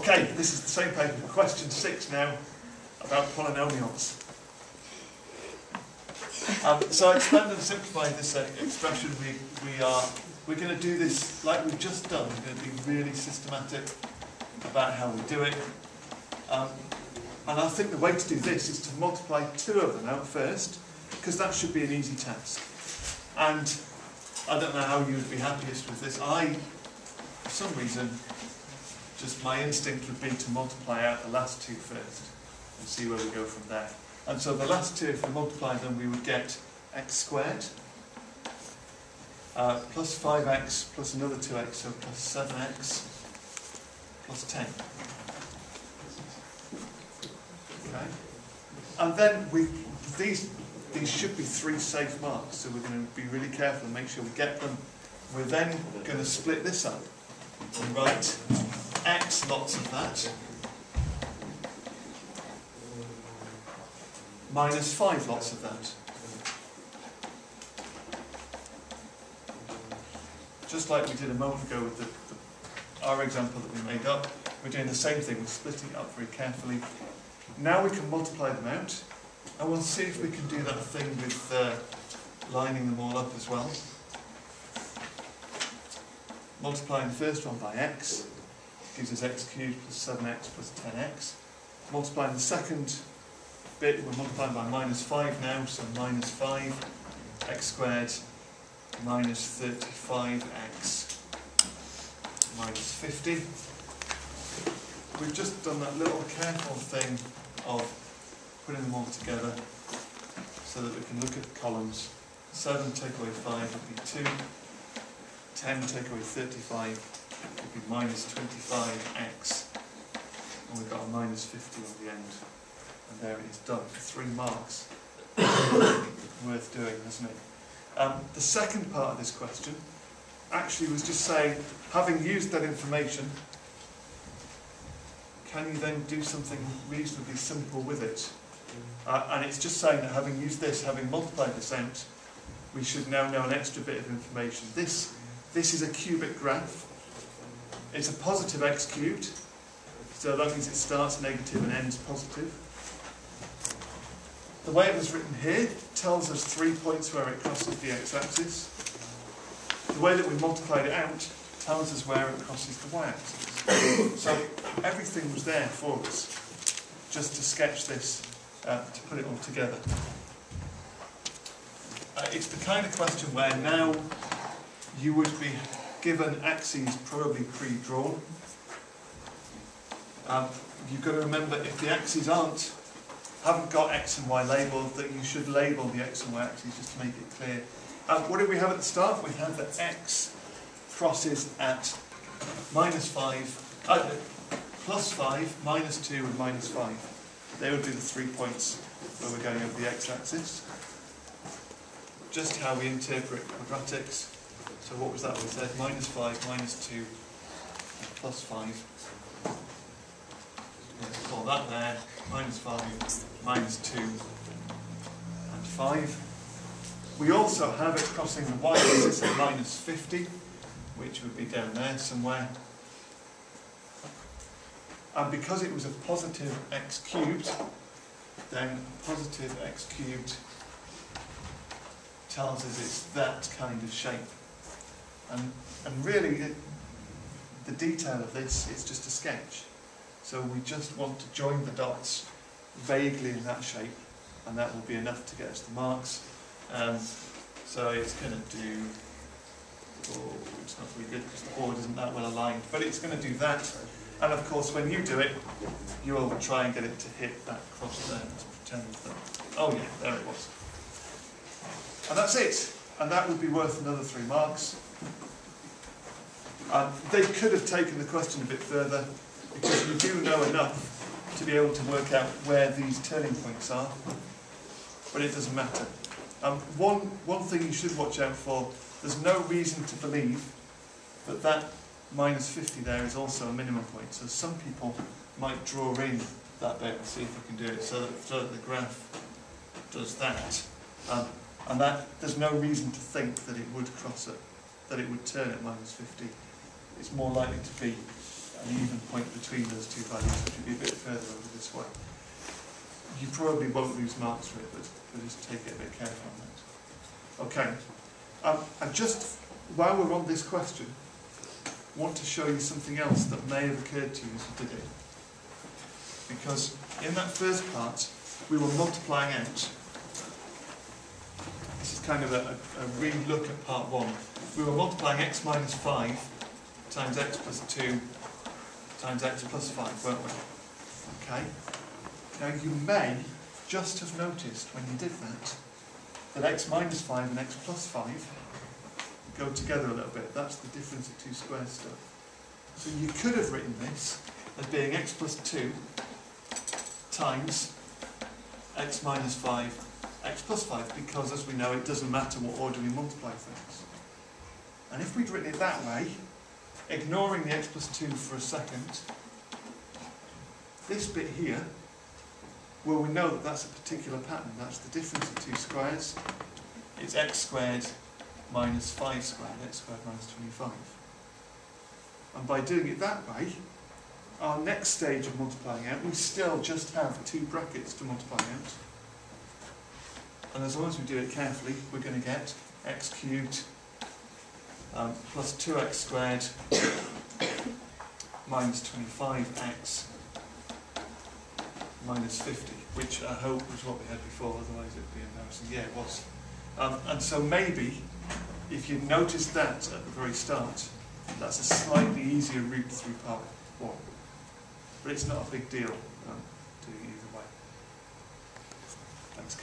Okay, this is the same paper, question 6 now, about polynomials. So I expand and simplify this expression. We're going to do this like we've just done. We're going to be really systematic about how we do it. And I think the way to do this is to multiply 2 of them out first, because that should be an easy task. And I don't know how you would be happiest with this. For some reason, just my instinct would be to multiply out the last 2 first and see where we go from there. And so the last 2, if we multiply them, we would get x squared plus 5x plus another 2x, so plus 7x plus 10. Okay? And then these should be 3 safe marks, so we're going to be really careful and make sure we get them. We're then going to split this up and write x lots of that minus 5 lots of that. Just like we did a moment ago with our example that we made up, we're doing the same thing, we're splitting it up very carefully. Now we can multiply them out, and we'll see if we can do that thing with lining them all up as well. Multiplying the first one by x gives us x cubed plus 7x plus 10x. Multiplying the second bit, we're multiplying by minus 5 now, so minus 5 x squared minus 35x minus 50. We've just done that little careful thing of putting them all together so that we can look at the columns. 7 take away 5 would be 2. 10 take away 35 would be minus 25x. And we've got a minus 50 on the end. And there it is done for 3 marks. Worth doing, isn't it? The second part of this question actually was just saying, having used that information, can you then do something reasonably simple with it? And it's just saying that having used this, having multiplied this out, we should now know an extra bit of information. This is a cubic graph. It's a positive x cubed, so that means it starts negative and ends positive. The way it was written here tells us 3 points where it crosses the x-axis. The way that we multiplied it out tells us where it crosses the y-axis. So everything was there for us, just to sketch this, to put it all together. It's the kind of question where now you would be given axes probably pre-drawn. You've got to remember, if the axes haven't got x and y labelled, that you should label the x and y axes just to make it clear. What did we have at the start? We had that x crosses at minus 5, plus 5, minus 2 and minus 5. They would be the 3 points where we're going over the x-axis. Just how we interpret quadratics. So what was that we said? Minus 5, minus 2, and plus 5. Let's call that there. Minus 5, minus 2, and 5. We also have it crossing the y-axis at minus 50, which would be down there somewhere. And because it was a positive x cubed, then positive x cubed tells us it's that kind of shape. And really, the detail of this is just a sketch. So we just want to join the dots vaguely in that shape, and that will be enough to get us the marks. So it's going to do, it's not really good because the board isn't that well aligned, but it's going to do that. And of course, when you do it, you will try and get it to hit that cross there. Let's pretend that, oh yeah, there it was. And that's it. And that would be worth another 3 marks. They could have taken the question a bit further, because you do know enough to be able to work out where these turning points are, but it doesn't matter. One thing you should watch out for, there's no reason to believe that that minus 50 there is also a minimum point. So some people might draw in that bit and see if we can do it so that the graph does that. And that there's no reason to think that it would cross it, that it would turn at minus 50. It's more likely to be an even point between those two values, which would be a bit further over this way. You probably won't lose marks for it, but just take it a bit careful on that. Okay, and just while we're on this question, I want to show you something else that may have occurred to you as you did it. Because in that first part, we were multiplying out. This is kind of a re-look at part 1. We were multiplying x minus 5 times x plus 2 times x plus 5, weren't we? Okay. Now you may just have noticed when you did that x minus 5 and x plus 5 go together a little bit. That's the difference of 2 squares stuff. So you could have written this as being x plus 2 times x minus 5, x plus 5, because as we know it doesn't matter what order we multiply things. And if we'd written it that way, ignoring the x plus 2 for a second, this bit here, well, we know that that's a particular pattern. That's the difference of 2 squares. It's x squared minus 5 squared, x squared minus 25. And by doing it that way, our next stage of multiplying out, we still just have 2 brackets to multiply out. And as long as we do it carefully, we're going to get x cubed plus 2x squared minus 25x minus 50, which I hope was what we had before, otherwise it would be embarrassing. Yeah, it was. And so maybe, if you noticed that at the very start, that's a slightly easier route through part 1. But it's not a big deal to you.